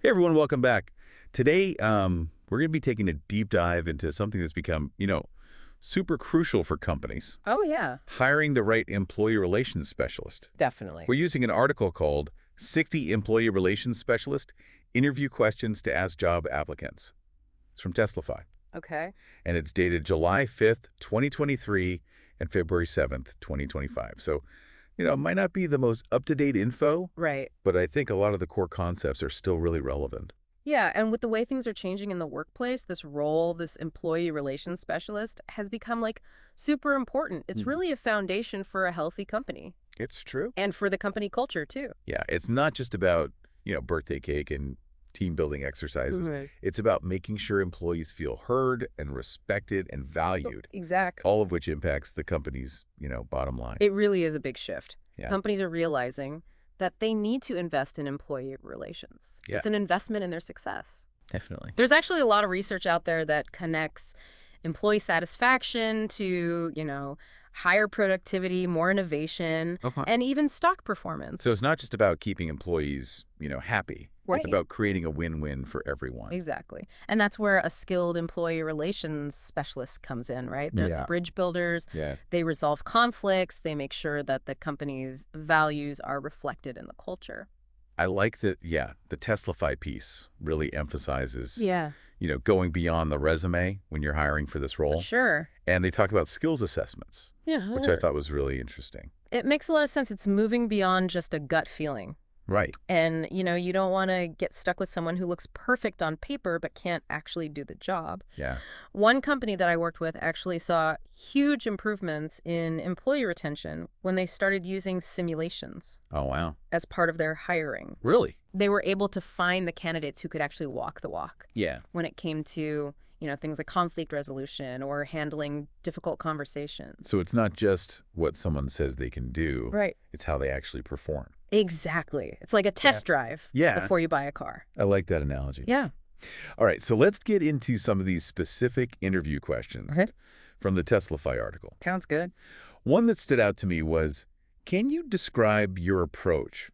Hey everyone, welcome back. Today, we're going to be taking a deep dive into something that's become, super crucial for companies. Oh, yeah, Hiring the right employee relations specialist. definitely. We're using an article called 60 Employee Relations Specialist Interview Questions to Ask Job Applicants. It's from Teslify, Okay. and it's dated July 5th, 2023 and February 7th, 2025. So, it might not be the most up-to-date info, Right. but I think a lot of the core concepts are still really relevant. Yeah, and with the way things are changing in the workplace, this role, this employee relations specialist, has become like super important. It's Mhm. really a foundation for a healthy company It's true. and for the company culture, too. Yeah, it's not just about, birthday cake and team building exercises. Right. It's about making sure employees feel heard and respected and valued, Exactly. all of which impacts the company's, bottom line. It really is a big shift. Yeah. Companies are realizing that they need to invest in employee relations. Yeah. It's an investment in their success. Definitely. There's actually a lot of research out there that connects employee satisfaction to, higher productivity, more innovation, Okay. and even stock performance. So it's not just about keeping employees, happy. Right. It's about creating a win-win for everyone. Exactly. And that's where a skilled employee relations specialist comes in, right? They're Yeah. the bridge builders. Yeah. They resolve conflicts. They make sure that the company's values are reflected in the culture. I like that, the Teslify piece really emphasizes, Yeah, going beyond the resume when you're hiring for this role. sure. And they talk about skills assessments, Yeah. which I thought was really interesting. It makes a lot of sense. It's moving beyond just a gut feeling. Right. And, you don't want to get stuck with someone who looks perfect on paper but can't actually do the job. Yeah. One company that I worked with actually saw huge improvements in employee retention when they started using simulations Oh, wow. as part of their hiring. Really? They were able to find the candidates who could actually walk the walk Yeah. when it came to, things like conflict resolution or handling difficult conversations. So it's not just what someone says they can do. Right. It's how they actually perform. Exactly. It's like a test drive Yeah. before you buy a car. I like that analogy. Yeah. All right. So let's get into some of these specific interview questions Okay. from the Teslify article. Sounds good. One that stood out to me was, can you describe your approach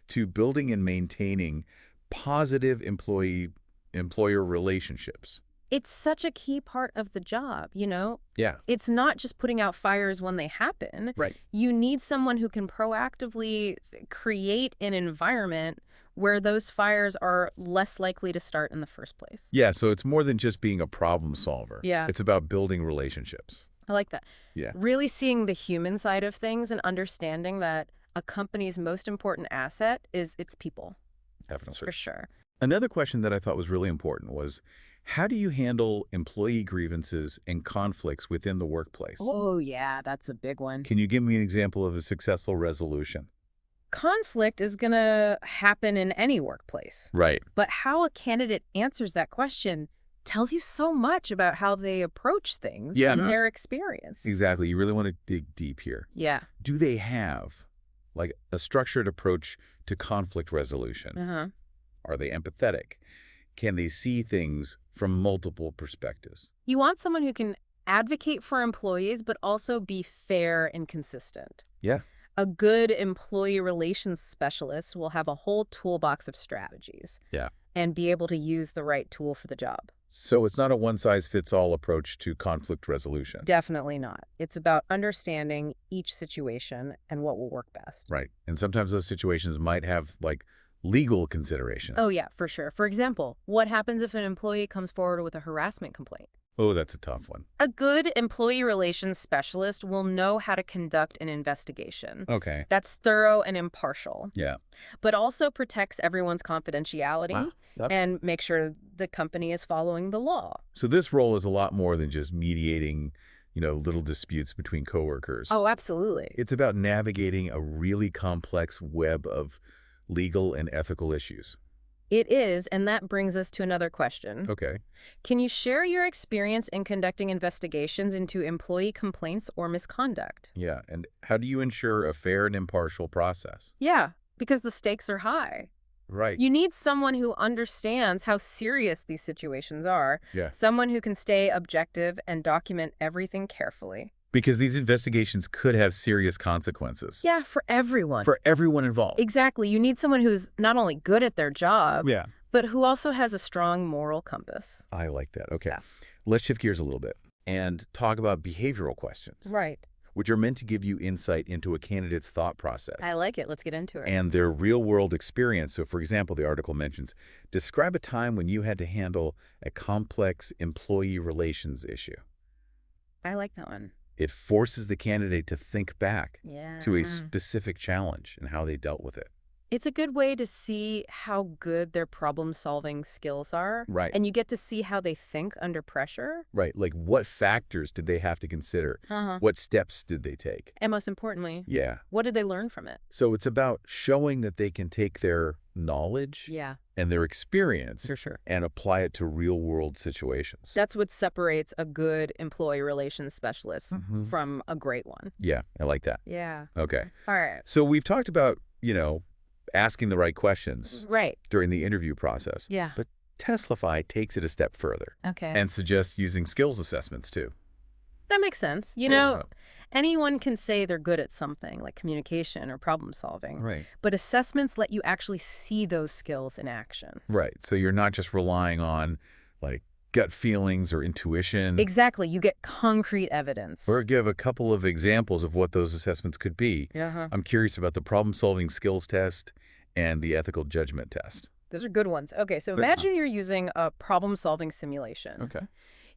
to building and maintaining positive employer relationships? It's such a key part of the job, Yeah. It's not just putting out fires when they happen. Right. You need someone who can proactively create an environment where those fires are less likely to start in the first place. Yeah. So it's more than just being a problem solver. Yeah. It's about building relationships. I like that. Yeah. Really seeing the human side of things and understanding that a company's most important asset is its people, Definitely. for sure. Another question that I thought was really important was, how do you handle employee grievances and conflicts within the workplace? Oh, yeah, that's a big one. Can you give me an example of a successful resolution? Conflict is going to happen in any workplace. Right. But how a candidate answers that question tells you so much about how they approach things Yeah. and their experience. Exactly. You really want to dig deep here. Yeah. Do they have like a structured approach to conflict resolution? Uh-huh. Are they empathetic? Can they see things from multiple perspectives? You want someone who can advocate for employees, but also be fair and consistent. Yeah. A good employee relations specialist will have a whole toolbox of strategies. Yeah. And be able to use the right tool for the job. So it's not a one-size-fits-all approach to conflict resolution. Definitely not. It's about understanding each situation and what will work best. Right. And sometimes those situations might have like legal consideration. Oh, yeah, for sure. For example, what happens if an employee comes forward with a harassment complaint? Oh, that's a tough one. A good employee relations specialist will know how to conduct an investigation Okay. that's thorough and impartial, Yeah. but also protects everyone's confidentiality Wow. Yep. and make sure the company is following the law. So this role is a lot more than just mediating, little disputes between coworkers. Oh, absolutely. It's about navigating a really complex web of legal and ethical issues. It is, and that brings us to another question. Okay. Can you share your experience in conducting investigations into employee complaints or misconduct? Yeah. And how do you ensure a fair and impartial process? Yeah, because the stakes are high. Right. You need someone who understands how serious these situations are, Yeah. someone who can stay objective and document everything carefully. Because these investigations could have serious consequences. Yeah, for everyone. For everyone involved. Exactly. You need someone who's not only good at their job, Yeah. but who also has a strong moral compass. I like that. Okay. Yeah. Let's shift gears a little bit and talk about behavioral questions, Right. which are meant to give you insight into a candidate's thought process I like it. Let's get into it. and their real-world experience. So, for example, the article mentions, describe a time when you had to handle a complex employee relations issue. I like that one. It forces the candidate to think back Yeah. to a specific challenge and how they dealt with it. It's a good way to see how good their problem-solving skills are. Right. And you get to see how they think under pressure. Right. Like, what factors did they have to consider? Uh-huh. What steps did they take? And most importantly, Yeah. what did they learn from it? So it's about showing that they can take their knowledge Yeah, and their experience for sure. and apply it to real-world situations. That's what separates a good employee relations specialist Mhm. from a great one. Yeah, I like that. Yeah. Okay. All right. So we've talked about, asking the right questions Right. during the interview process. Yeah. But Teslify takes it a step further Okay. and suggests using skills assessments too. That makes sense. Anyone can say they're good at something like communication or problem solving. Right. But assessments let you actually see those skills in action. Right. So you're not just relying on like gut feelings or intuition. Exactly. You get concrete evidence. Or give a couple of examples of what those assessments could be. Uh-huh. I'm curious about the problem-solving skills test and the ethical judgment test. Those are good ones. Okay, so imagine you're using a problem-solving simulation. Okay.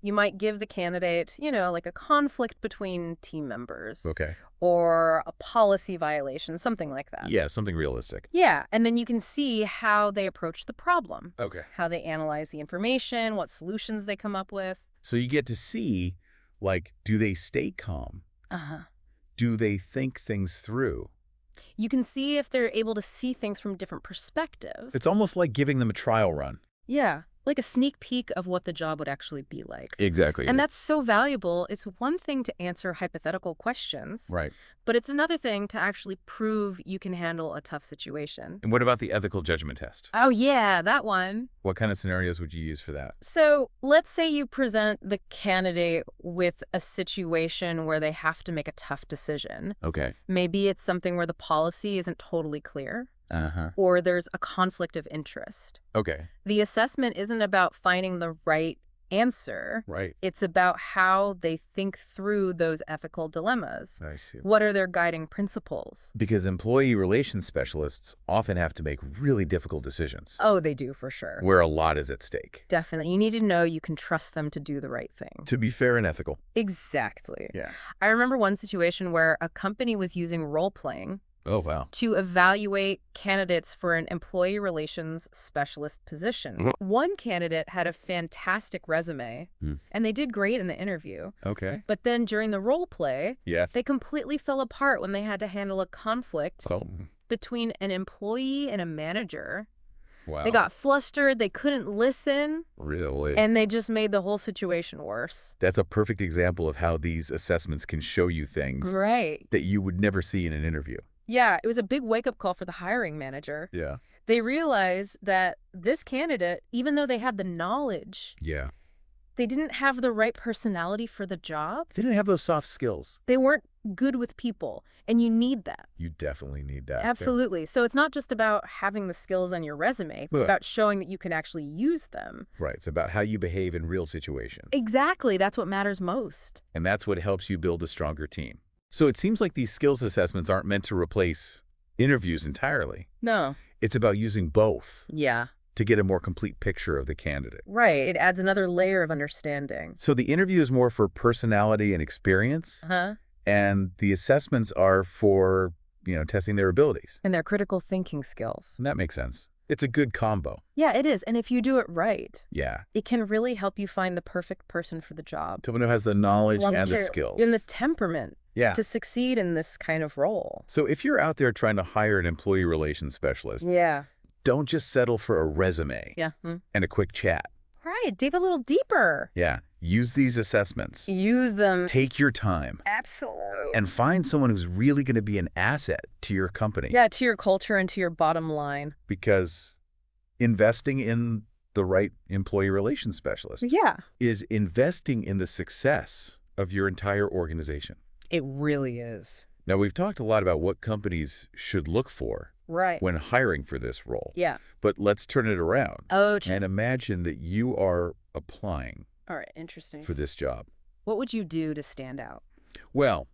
You might give the candidate, like a conflict between team members Okay. or a policy violation, something like that. Yeah, something realistic. Yeah, and then you can see how they approach the problem, Okay. how they analyze the information, what solutions they come up with. So you get to see, like, do they stay calm? Uh-huh. Do they think things through? You can see if they're able to see things from different perspectives. It's almost like giving them a trial run. Yeah, like a sneak peek of what the job would actually be like. Exactly. And that's so valuable. It's one thing to answer hypothetical questions, right. but it's another thing to actually prove you can handle a tough situation. And what about the ethical judgment test? Oh, yeah, that one. What kind of scenarios would you use for that? So let's say you present the candidate with a situation where they have to make a tough decision. Okay. Maybe it's something where the policy isn't totally clear, Uh-huh. or there's a conflict of interest. Okay. The assessment isn't about finding the right answer. Right. It's about how they think through those ethical dilemmas. I see. What are their guiding principles? Because employee relations specialists often have to make really difficult decisions Oh, they do for sure. where a lot is at stake. Definitely. You need to know you can trust them to do the right thing. To be fair and ethical. Exactly. Yeah. I remember one situation where a company was using role-playing Oh, wow. to evaluate candidates for an employee relations specialist position. One candidate had a fantastic resume, and they did great in the interview. Okay. But then during the role play, Yeah. they completely fell apart when they had to handle a conflict So, between an employee and a manager. wow. They got flustered, they couldn't listen, Really? and they just made the whole situation worse. That's a perfect example of how these assessments can show you things Right. that you would never see in an interview. Yeah, it was a big wake-up call for the hiring manager. Yeah. They realized that this candidate, even though they had the knowledge, Yeah. they didn't have the right personality for the job. They didn't have those soft skills. They weren't good with people, and you need that. You definitely need that. Absolutely. So it's not just about having the skills on your resume. It's Yeah. about showing that you can actually use them. Right. It's about how you behave in real situations. Exactly. That's what matters most. And that's what helps you build a stronger team. So it seems like these skills assessments aren't meant to replace interviews entirely. No. It's about using both Yeah. to get a more complete picture of the candidate. Right. It adds another layer of understanding. So the interview is more for personality and experience, Uh-huh. and the assessments are for, testing their abilities. And their critical thinking skills. And that makes sense. It's a good combo. Yeah, it is. And if you do it right, Yeah. it can really help you find the perfect person for the job. Someone who has the knowledge and the Volunteer- skills. And the temperament Yeah. to succeed in this kind of role. So if you're out there trying to hire an employee relations specialist, Yeah. don't just settle for a resume Yeah. and a quick chat. Right. Dig a little deeper. Yeah. Use these assessments. Use them. Take your time Absolutely. and find someone who's really going to be an asset to your company. Yeah, to your culture and to your bottom line. Because investing in the right employee relations specialist Yeah. is investing in the success of your entire organization. It really is. Now, we've talked a lot about what companies should look for Right. when hiring for this role. Yeah. But let's turn it around Oh, and imagine that you are applying all right. Interesting. for this job. What would you do to stand out? Well,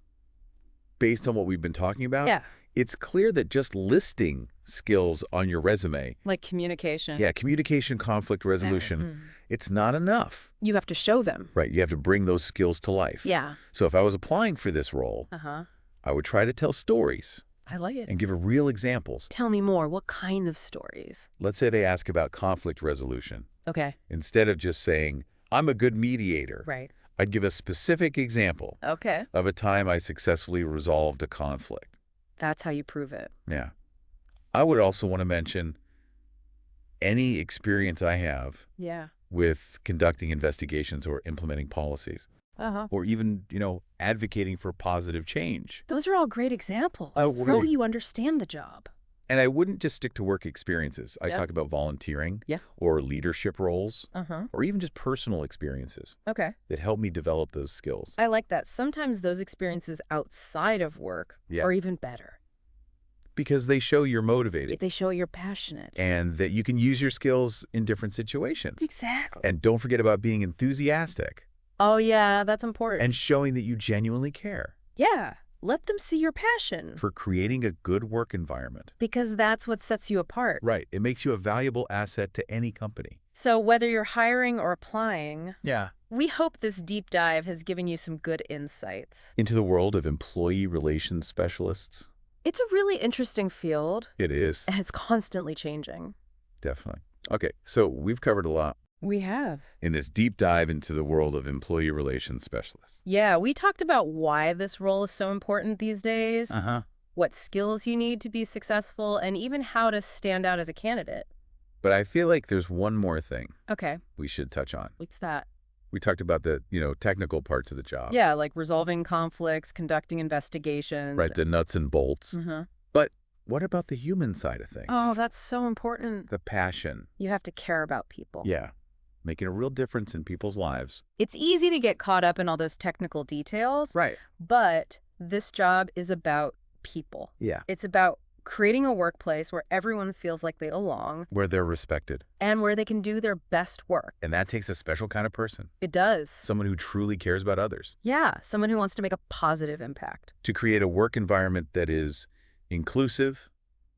based on what we've been talking about, Yeah. it's clear that just listing skills on your resume, Like communication. yeah, communication, conflict resolution, it's not enough. You have to show them. Right, you have to bring those skills to life. Yeah. So if I was applying for this role, I would try to tell stories I like it. and give real examples. Tell me more. What kind of stories? Let's say they ask about conflict resolution. Okay. Instead of just saying, I'm a good mediator, Right. I'd give a specific example Okay. of a time I successfully resolved a conflict. That's how you prove it. Yeah. I would also want to mention any experience I have Yeah. with conducting investigations or implementing policies, or even, advocating for positive change. Those are all great examples. Oh, How really? you understand the job. And I wouldn't just stick to work experiences. I Yeah. talk about volunteering Yeah. or leadership roles Uh-huh. or even just personal experiences Okay. that help me develop those skills. I like that. Sometimes those experiences outside of work Yeah. are even better. Because they show you're motivated They show you're passionate. and that you can use your skills in different situations. Exactly. And don't forget about being enthusiastic Oh, yeah, that's important. and showing that you genuinely care yeah, let them see your passion for creating a good work environment. because that's what sets you apart. Right. It makes you a valuable asset to any company. So whether you're hiring or applying, Yeah. we hope this deep dive has given you some good insights. Into the world of employee relations specialists. It's a really interesting field, It is. and it's constantly changing. Definitely. Okay. So we've covered a lot We have. in this deep dive into the world of employee relations specialists. Yeah, we talked about why this role is so important these days, what skills you need to be successful, and even how to stand out as a candidate. But I feel like there's one more thing Okay, we should touch on. what's that? We talked about the, technical parts of the job. Yeah, like resolving conflicts, conducting investigations. Right, the nuts and bolts. Mhm. But what about the human side of things? Oh, that's so important. The passion. You have to care about people. Yeah. Making a real difference in people's lives. It's easy to get caught up in all those technical details, Right. but this job is about people. Yeah. It's about creating a workplace where everyone feels like they belong Where they're respected. and where they can do their best work. And that takes a special kind of person. It does. Someone who truly cares about others. Yeah, someone who wants to make a positive impact. To create a work environment that is inclusive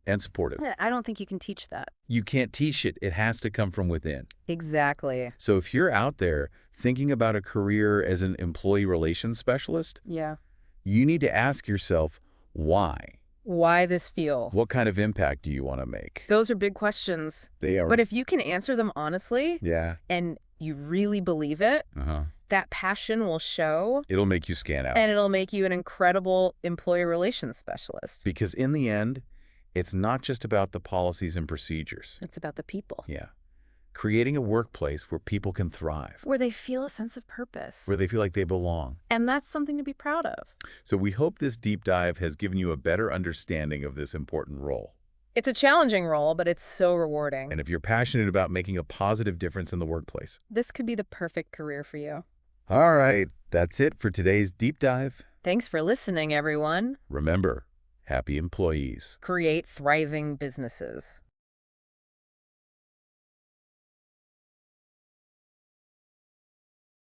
and supportive. Yeah, I don't think you can teach that. You can't teach it. It has to come from within. Exactly. So if you're out there thinking about a career as an employee relations specialist, Yeah. you need to ask yourself, why? Why this feel? What kind of impact do you want to make? Those are big questions. They are. But if you can answer them honestly Yeah. and you really believe it, that passion will show It'll make you stand out. and it'll make you an incredible employee relations specialist. Because in the end, it's not just about the policies and procedures. It's about the people. Yeah. Creating a workplace where people can thrive, Where they feel a sense of purpose. where they feel like they belong. And that's something to be proud of. So we hope this deep dive has given you a better understanding of this important role. It's a challenging role, but it's so rewarding. And if you're passionate about making a positive difference in the workplace. This could be the perfect career for you. All right, that's it for today's deep dive. Thanks for listening, everyone. Remember, happy employees Create thriving businesses.